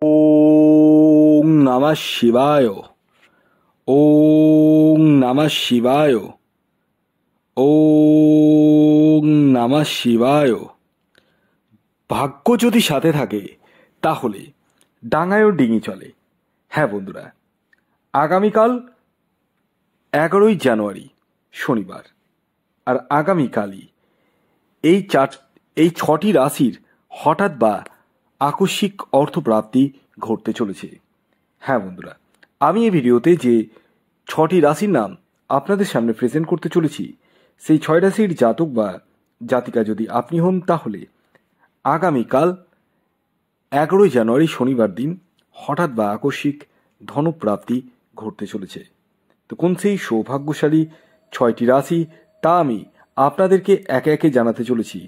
ওং নমঃ শিবায়। ওং নমঃ শিবায়। ওং নমঃ শিবায়। ভাগ্য যদি সাথে থাকে তাহলে ডাঙায়ও ডিঙি চলে। হ্যাঁ বন্ধুরা, আগামীকাল 11ই জানুয়ারি শনিবার, আর আগামীকালই এই 6টি রাশির হঠাৎ বা আকস্মিক অর্থপ্রাপ্তি ঘটতে চলেছে। হ্যাঁ বন্ধুরা, আমি এই ভিডিওতে যে 6টি রাশির নাম আপনাদের সামনে প্রেজেন্ট করতে চলেছি, সেই 6 রাশির জাতক বা জাতিকা যদি আপনি হন, তাহলে আগামীকাল 11ই জানুয়ারি শনিবার দিন হঠাৎ বা আকস্মিক ধনপ্রাপ্তি ঘটতে চলেছে। তো কোন সেই সৌভাগ্যশালী 6টি রাশি, তা আমি আপনাদেরকে একে একে জানাতে চলেছি।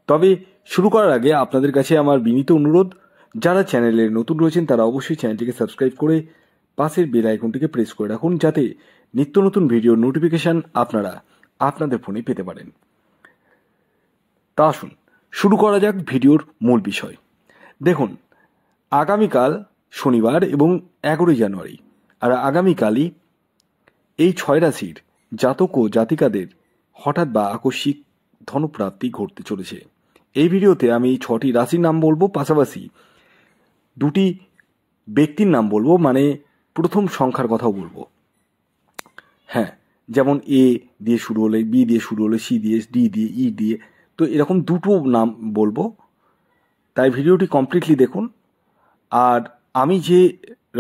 তবে শুরু করার আগে আপনাদের কাছে আমার বিনীত অনুরোধ, যারা চ্যানেলে নতুন রয়েছেন তারা অবশ্যই চ্যানেলটিকে সাবস্ক্রাইব করে পাশের বেল আইকনটিকে প্রেস করে রাখুন, যাতে নিত্য নতুন ভিডিওর নোটিফিকেশন আপনারা আপনাদের ফোনে পেতে পারেন। তা আসুন শুরু করা যাক ভিডিওর মূল বিষয়। দেখুন, আগামীকাল শনিবার এবং 11ই জানুয়ারি, আর আগামীকালই এই 6 রাশির জাতক ও জাতিকাদের হঠাৎ বা আকস্মিক ধনপ্রাপ্তি ঘটতে চলেছে। এই ভিডিওতে আমি 6টি রাশির নাম বলবো, পাশাপাশি 2টি ব্যক্তির নাম বলবো, মানে প্রথম সংখ্যার কথাও বলবো। হ্যাঁ, যেমন এ দিয়ে শুরু হলে, বি দিয়ে শুরু হলে, সি দিয়ে, ডি দিয়ে, ই দিয়ে, তো এরকম 2টো নাম বলবো। তাই ভিডিওটি কমপ্লিটলি দেখুন। আর আমি যে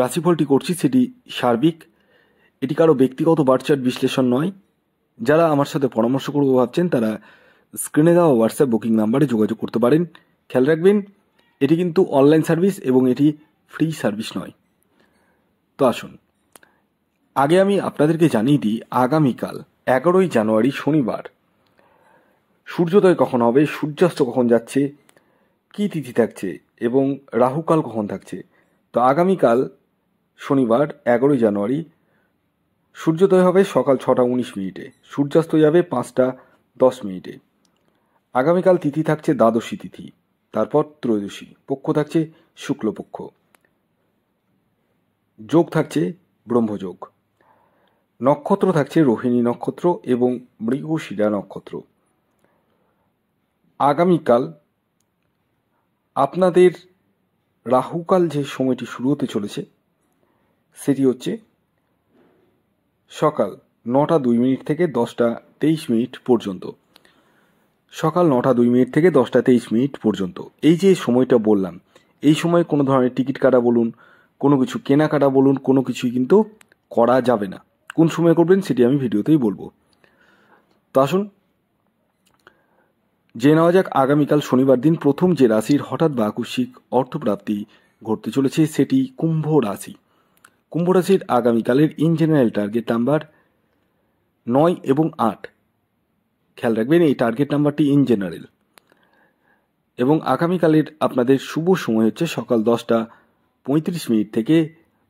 রাশিফলটি করছি সেটি সার্বিক, এটি কারো ব্যক্তিগত বার্চার্ট বিশ্লেষণ নয়। যারা আমার সাথে পরামর্শ করবো ভাবছেন তারা স্ক্রিনে দেওয়া হোয়াটসঅ্যাপ বুকিং নাম্বারে যোগাযোগ করতে পারেন। খেয়াল রাখবেন, এটি কিন্তু অনলাইন সার্ভিস এবং এটি ফ্রি সার্ভিস নয়। তো আসুন আগে আমি আপনাদেরকে জানিয়ে দিই, আগামীকাল 11ই জানুয়ারি শনিবার সূর্যোদয় কখন হবে, সূর্যাস্ত কখন যাচ্ছে, কী তিথি থাকছে এবং রাহুকাল কখন থাকছে। তো আগামীকাল শনিবার 11ই জানুয়ারি সূর্যোদয় হবে সকাল 6টা 19 মিনিটে, সূর্যাস্ত যাবে 5টা 10 মিনিটে। আগামীকাল তিথি থাকছে দ্বাদশী তিথি, তারপর ত্রয়োদশী, পক্ষ থাকছে শুক্লপক্ষ, যোগ থাকছে ব্রহ্মযোগ, নক্ষত্র থাকছে রোহিণী নক্ষত্র এবং মৃগশিরা নক্ষত্র। আগামীকাল আপনাদের রাহুকাল যে সময়টি শুরু হতে চলেছে সেটি হচ্ছে সকাল 9টা 2 মিনিট থেকে 10টা 23 মিনিট পর্যন্ত। সকাল 9টা 2 মিনিট থেকে 10টা 23 মিনিট পর্যন্ত এই যে সময়টা বললাম, এই সময় কোনো ধরনের টিকিট কাটা বলুন, কোনো কিছু কেনাকাটা বলুন, কোনো কিছুই কিন্তু করা যাবে না। কোন সময় করবেন সেটি আমি ভিডিওতেই বলবো। তো আসুন জেনে নেওয়া যাক, আগামীকাল শনিবার দিন প্রথম যে রাশির হঠাৎ বা আকস্মিক অর্থপ্রাপ্তি ঘটতে চলেছে সেটি কুম্ভ রাশি। কুম্ভ রাশির আগামীকালের ইন জেনারেল টার্গেট নাম্বার 9 এবং 8। খেয়াল রাখবেন, এই টার্গেট নাম্বারটি ইন জেনারেল। এবং আগামীকালের আপনাদের শুভ সময় হচ্ছে সকাল 10টা 35 মিনিট থেকে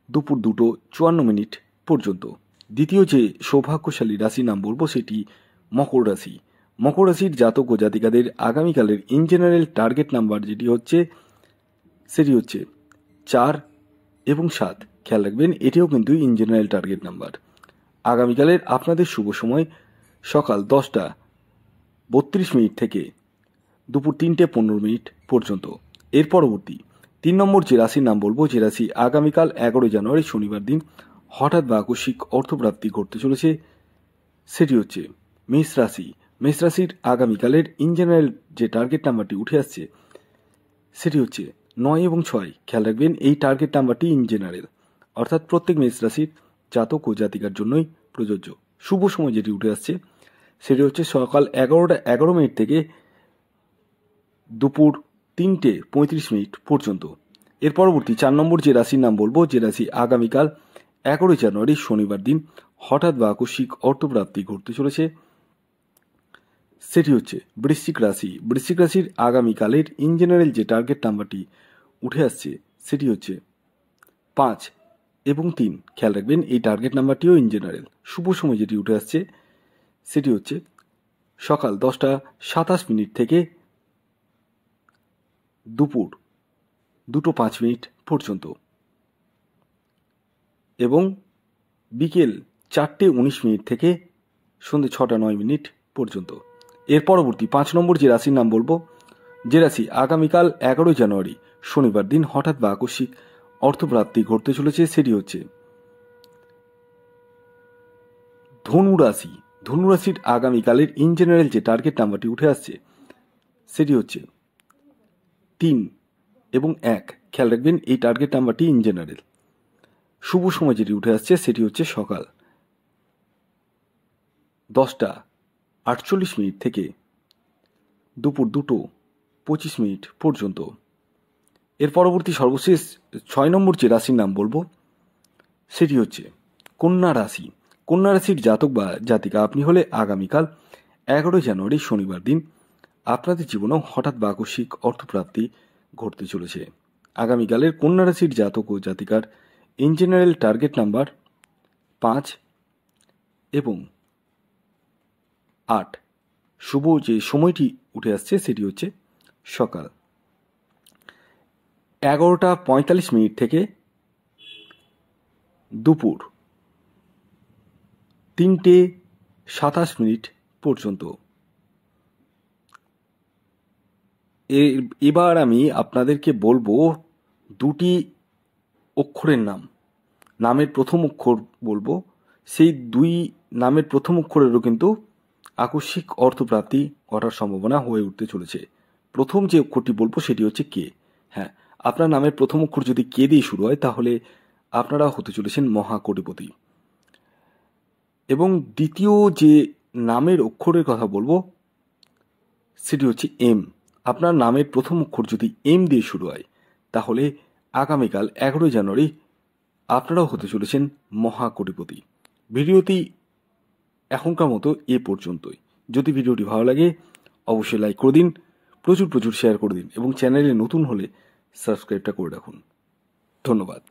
দুপুর 2টো 54 মিনিট পর্যন্ত। দ্বিতীয় যে সৌভাগ্যশালী রাশির নাম বলবো সেটি মকর রাশি। মকর রাশির জাতক ও জাতিকাদের আগামীকালের ইন জেনারেল টার্গেট নাম্বার যেটি হচ্ছে সেটি হচ্ছে 4 এবং 7। খেয়াল রাখবেন, এটিও কিন্তু ইন জেনারেল টার্গেট নাম্বার। আগামীকালের আপনাদের শুভ সময় সকাল 10টা 32 মিনিট থেকে দুপুর 3টে 15 মিনিট পর্যন্ত। এর পরবর্তী 3 নম্বর যে রাশির নাম বলবো, যে রাশি আগামীকাল 11ই জানুয়ারি শনিবার দিন হঠাৎ বা আকস্মিক অর্থপ্রাপ্তি ঘটতে চলেছে সেটি হচ্ছে মেষ রাশি। মেষ রাশির আগামীকালের ইন জেনারেল যে টার্গেট নাম্বারটি উঠে আসছে সেটি হচ্ছে 9 এবং 6। খেয়াল রাখবেন, এই টার্গেট নাম্বারটি ইন জেনারেল, অর্থাৎ প্রত্যেক মেষ রাশির জাতক ও জাতিকার জন্যই প্রযোজ্য। শুভ সময় যেটি উঠে আসছে সেটি হচ্ছে সকাল 11টা 11 মিনিট থেকে দুপুর 3টে 35 মিনিট পর্যন্ত। এর পরবর্তী 4 নম্বর যে রাশির নাম বলবো, যে রাশি আগামীকাল 11ই জানুয়ারি শনিবার দিন হঠাৎ বা আকস্মিক অর্থপ্রাপ্তি ঘটতে চলেছে সেটি হচ্ছে বৃশ্চিক রাশি। বৃশ্চিক রাশির আগামীকালের ইন জেনারেল যে টার্গেট নাম্বারটি উঠে আসছে সেটি হচ্ছে 5 এবং 3। খেয়াল রাখবেন, এই টার্গেট নাম্বারটিও ইন জেনারেল। শুভ সময় যেটি উঠে আসছে সেটি হচ্ছে সকাল 10টা 27 মিনিট থেকে দুপুর 2টো 5 মিনিট পর্যন্ত এবং বিকেল 4:19 থেকে সন্ধ্যে 6:09 পর্যন্ত। এর পরবর্তী 5 নম্বর যে রাশির নাম বলবো, যে রাশি আগামীকাল 11 জানুয়ারি শনিবার দিন হঠাৎ বা আকস্মিক অর্থপ্রাপ্তি ঘটতে চলেছে, সেটি হচ্ছে ধনুরাশি। ধনুরাশির আগামীকালের ইন জেনারেল যে টার্গেট নাম্বারটি উঠে আসছে সেটি হচ্ছে 3 এবং 1। খেয়াল রাখবেন এই টার্গেট নাম্বারটি ইন জেনারেল। শুভ সময় যেটি উঠে আসছে সেটি হচ্ছে সকাল 10:48 থেকে দুপুর 2:25 পর্যন্ত। এর পরবর্তী সর্বশেষ 6 নম্বর যে রাশির নাম বলবো সেটি হচ্ছে কন্যা রাশি। কন্যা রাশির জাতক বা জাতিকা আপনি হলে আগামীকাল 11 জানুয়ারি শনিবার দিন আপনাদের জীবনেও হঠাৎ বা আকস্মিক অর্থপ্রাপ্তি ঘটতে চলেছে। আগামীকালের কন্যা রাশির জাতক ও জাতিকার ইন জেনারেল টার্গেট নাম্বার 5 এবং 8। শুভ যে সময়টি উঠে আসছে সেটি হচ্ছে সকাল 11:45 থেকে দুপুর 3:27 পর্যন্ত। এবার আমি আপনাদেরকে বলবো দুটি অক্ষরের নাম। নামের প্রথম অক্ষর বলবো, সেই দুই নামের প্রথম অক্ষরেরও কিন্তু আকস্মিক অর্থপ্রাপ্তি ঘটার সম্ভাবনা হয়ে উঠতে চলেছে। প্রথম যে অক্ষরটি বলবো সেটি হচ্ছে কে। হ্যাঁ, আপনার নামের প্রথম অক্ষর যদি কে দিয়ে শুরু হয় তাহলে আপনারা হতে চলেছেন মহাকোটিপতি। এবং দ্বিতীয় যে নামের অক্ষরের কথা বলবো সেটি হচ্ছে এম। আপনার নামের প্রথম অক্ষর যদি এম দিয়ে শুরু হয় তাহলে আগামীকাল 11 জানুয়ারি আপনারাও হতে চলেছেন মহাকোটিপতি। ভিডিওটি এখনকার মতো এ পর্যন্তই। যদি ভিডিওটি ভালো লাগে অবশ্যই লাইক করে দিন, প্রচুর শেয়ার করে দিন এবং চ্যানেলে নতুন হলে সাবস্ক্রাইবটা করে রাখুন। ধন্যবাদ।